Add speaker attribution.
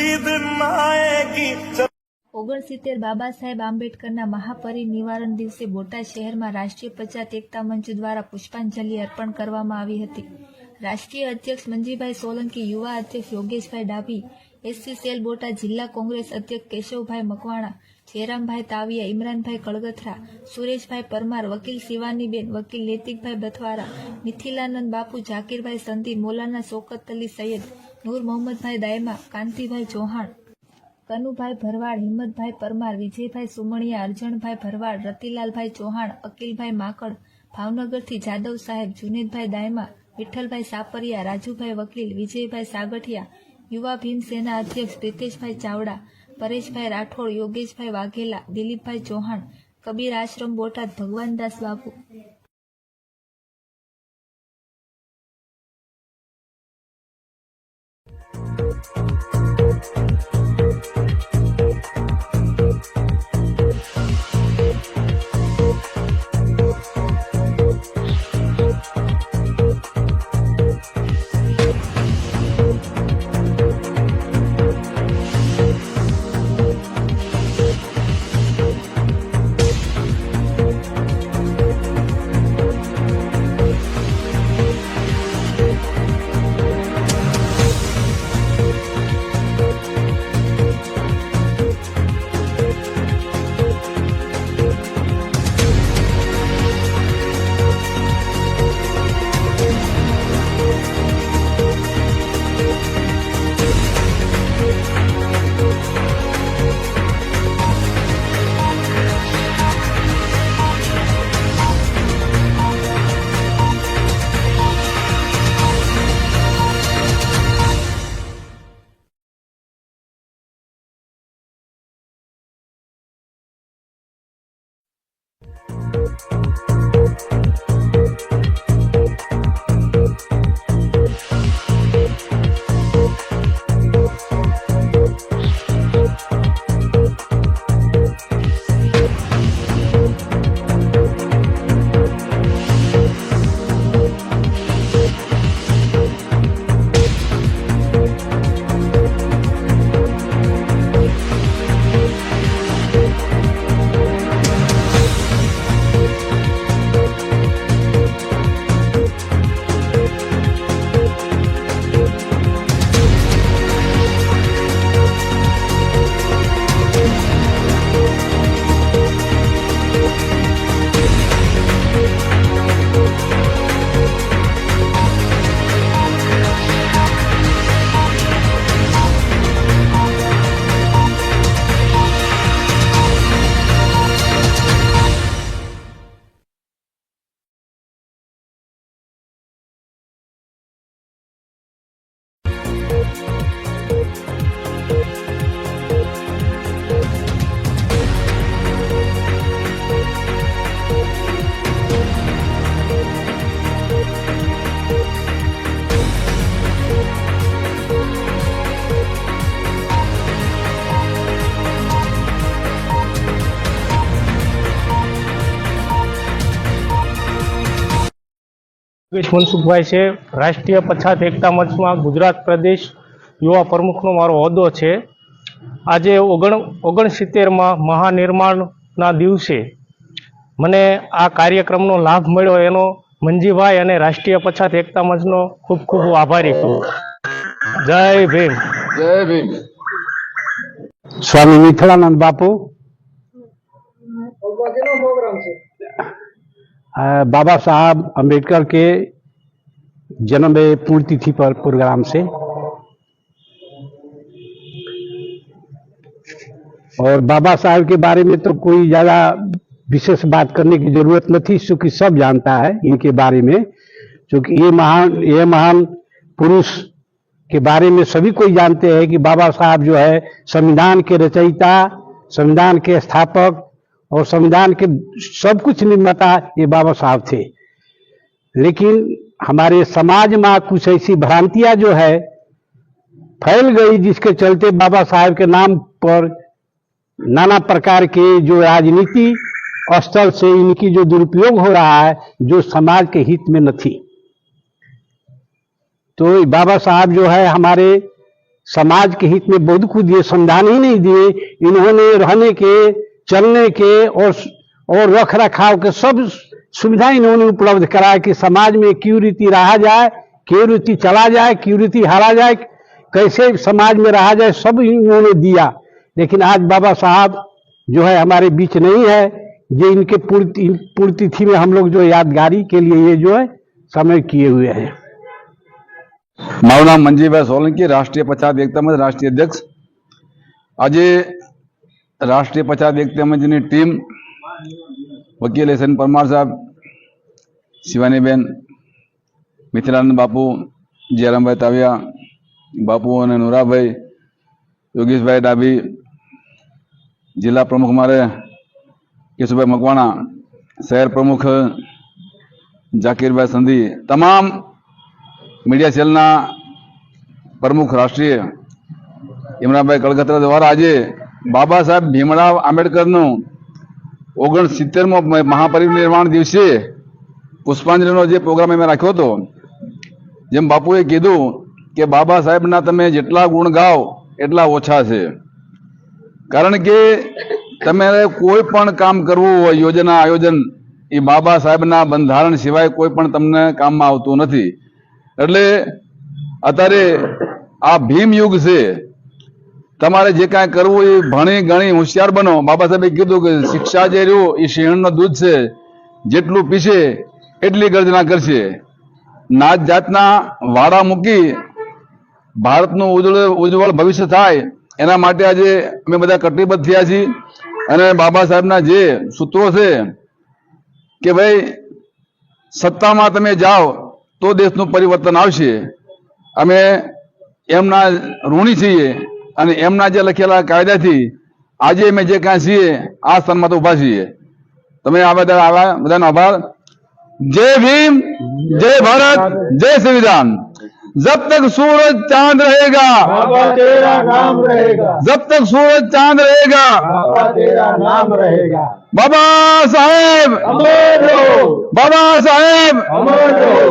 Speaker 1: दिन आएगी।
Speaker 2: 69 બાબા સાહેબ આંબેડકરના મહાપરિનિર્વાણ દિવસે બોટાદ શહેરમાં રાષ્ટ્રીય પછાત એકતા મંચ દ્વારા પુષ્પાંજલિ અર્પણ કરવામાં આવી હતી. રાષ્ટ્રીય અધ્યક્ષ મંજીભાઈ સોલંકી, યુવા અધ્યક્ષ યોગેશભાઈ ડાભી, એસસી સેલ બોટાદ જિલ્લા કોંગ્રેસ અધ્યક્ષ કેશવભાઈ મકવાણા, જયરામભાઈ તાવિયા, ઇમરાનભાઈ કળગથરા, સુરેશભાઈ પરમાર, વકીલ શિવાનીબેન, વકીલ નૈતિકભાઈ બથવારા, મિથિલાનંદ બાપુ, જાકીરભાઈ સંધી, મૌલાના શોકત અલી સૈયદ, નૂર મોહમ્મદભાઈ દાયમા, કાંતિભાઈ ચૌહાણ, કનુભાઈ ભરવાડ, હિંમતભાઈ પરમાર, વિજયભાઈ સુમણિયા, અરજણભાઈ ભરવાડ, રતિલાલભાઈ ચૌહાણ, અકીલભાઈ માકડ, ભાવનગરથી જાદવ સાહેબ, જુનેદભાઈ દાયમા, વિઠ્ઠલભાઈ સાપરિયા, રાજુભાઈ વકીલ, વિજયભાઈ સાગઠિયા, યુવા ભીમસેના અધ્યક્ષ પ્રિતેશભાઈ ચાવડા, પરેશભાઈ રાઠોડ, યોગેશભાઈ વાઘેલા, દિલીપભાઈ ચૌહાણ, કબીર આશ્રમ બોટાદ, ભગવાનદાસ બાપુ.
Speaker 3: મનસુખભાઈ છે. રાષ્ટ્રીય પછાત એકતા મંચમાં ગુજરાત પ્રદેશ યુવા પ્રમુખનો મારો હોદ્દો છે. આજે 69માં મહાનિર્માણના દિવસે મને આ કાર્યક્રમનો લાભ મળ્યો એનો મંજીભાઈ અને રાષ્ટ્રીય પછાત એકતા મંચનો ખૂબ ખૂબ આભારી છું. જય ભીમ.
Speaker 4: જય ભીમ.
Speaker 5: स्वामी मिथिलानंद बापू बाबा साहब अम्बेडकर के जन्म पूर्ण तिथि पर प्रोग्राम से और बाबा साहब के बारे में तो कोई ज्यादा विशेष बात करने की जरूरत नहीं, क्योंकि सब जानता है इनके बारे में, क्योंकि ये महान पुरुष के बारे में सभी कोई जानते हैं कि बाबा साहब जो है संविधान के रचयिता, संविधान के स्थापक और संविधान के सब कुछ निर्माता ये बाबा साहब थे। लेकिन हमारे समाज में कुछ ऐसी भ्रांतियां जो है फैल गई, जिसके चलते बाबा साहब के नाम पर नाना प्रकार के जो राजनीति स्तर से इनकी जो दुरुपयोग हो रहा है, जो समाज के हित में नहीं। तो बाबा साहब जो है हमारे समाज के हित में बहुत कुछ दिए, संविधान ही नहीं दिए, इन्होंने रहने के, चलने के और रख रखाव के सब सुविधा इन्होंने उपलब्ध कराया कि समाज में क्यों रीति रहा जाए, क्यों रीति चला जाए, क्यों रीति हारा जाए, कैसे समाज में रहा जाए, सब इन्होंने दिया। लेकिन आज बाबा साहब जो है हमारे बीच नहीं है। ये इनके पुण्यतिथि में हम लोग जो यादगारी के लिए ये जो है समय किए हुए हैं।
Speaker 4: મારું નામ મંજીભાઈ સોલંકી, રાષ્ટ્રીય પછાત એકતા મંચ રાષ્ટ્રીય અધ્યક્ષ। આજે રાષ્ટ્રીય પછાત એકતા મંચની ટીમ વકીલ એસએન પરમાર સાહેબ, શિવાનીબેન, મિથિલાનંદ બાપુ, જયરામભાઈ તાવિયા બાપુ અને નોરાભાઈ, યોગેશભાઈ ડાભી, જિલ્લા પ્રમુખ મારે કેશુભાઈ મકવાણા, શહેર પ્રમુખ જાકીરભાઈ સંધી, તમામ મીડિયા સેલના પ્રમુખ રાષ્ટ્રીય ઇમરાનભાઈ કળગત્રા દ્વારા આજે બાબા સાહેબ ભીમરાવ આંબેડકરનું 69મો મહાપરિનિર્વાણ દિવસે પુષ્પાંજલિનો જે પ્રોગ્રામ અમે રાખ્યો હતો, જેમ બાપુએ કીધું કે બાબા સાહેબના તમે જેટલા ગુણ ગાઓ એટલા ઓછા છે। કારણ કે તમારે કોઈ પણ કામ કરવું હોય, યોજના આયોજન, એ બાબા સાહેબના બંધારણ સિવાય કોઈ પણ તમને કામમાં આવતું નથી। એટલે અત્યારે આ ભીમ યુગ છે, તમારે જે કાંઈ કરવું એ ભણી ગણી હોશિયાર બનો। બાબા સાહેબે કીધું કે શિક્ષા જે રહ્યું એ સિંહણનો દૂધ છે, જેટલું પીશે એટલી ગર્જના કરશે। નાત જાતના વાડા મૂકી ભારતનું ઉજ્જવળ ભવિષ્ય થાય એના માટે આજે અમે બધા કટિબદ્ધ થયા છીએ। અને બાબા સાહેબના જે સૂત્રો છે કે ભાઈ સત્તામાં તમે જાઓ તો દેશનું પરિવર્તન આવશે, અમે એમના ઋણી છીએ અને એમના જે લખેલા કાયદાથી આજે અમે જે કાંઈ છીએ આ સ્થાનમાં તો ઉભા છીએ। તમે આ બધાનો આભાર। જય ભીમ, જય ભારત, જય संविधान। जब तक सूरज चांद रहेगा
Speaker 3: बाबा तेरा नाम रहेगा,
Speaker 4: जब तक सूरज चांद रहेगा
Speaker 3: बाबा तेरा नाम रहेगा।
Speaker 4: बाबा साहेब
Speaker 3: अमर रहो,
Speaker 4: बाबा साहेब
Speaker 3: अमर रहो।